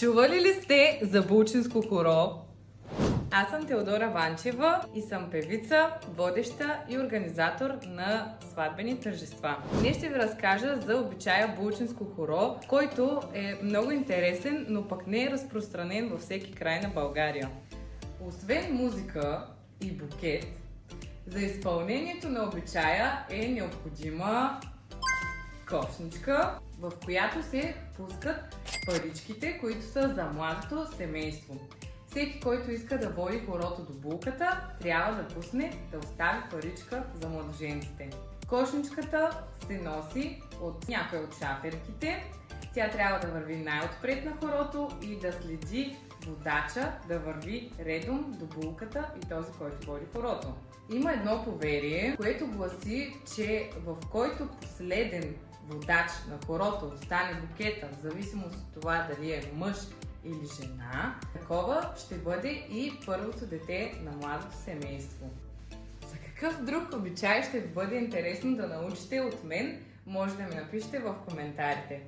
Чували ли сте за булчинско хоро? Аз съм Теодора Ванчева и съм певица, водеща и организатор на сватбени тържества. Днес ще ви разкажа за обичая булчинско хоро, който е много интересен, но пък не е разпространен във всеки край на България. Освен музика и букет, за изпълнението на обичая е необходима кошничка, в която се пускат паричките, които са за младото семейство. Всеки, който иска да води хорото до булката, трябва да пусне, да остави паричка за младоженците. Кошничката се носи от някой от шаферките. Тя трябва да върви най-отпред на хорото и да следи водача да върви редом до булката и този, който води хорото. Има едно поверие, което гласи, че в който последен водач на хорото остане букета, в зависимост от това дали е мъж или жена, такова ще бъде и първото дете на младото семейство. За какъв друг обичай ще ви бъде интересно да научите от мен, може да ми напишете в коментарите.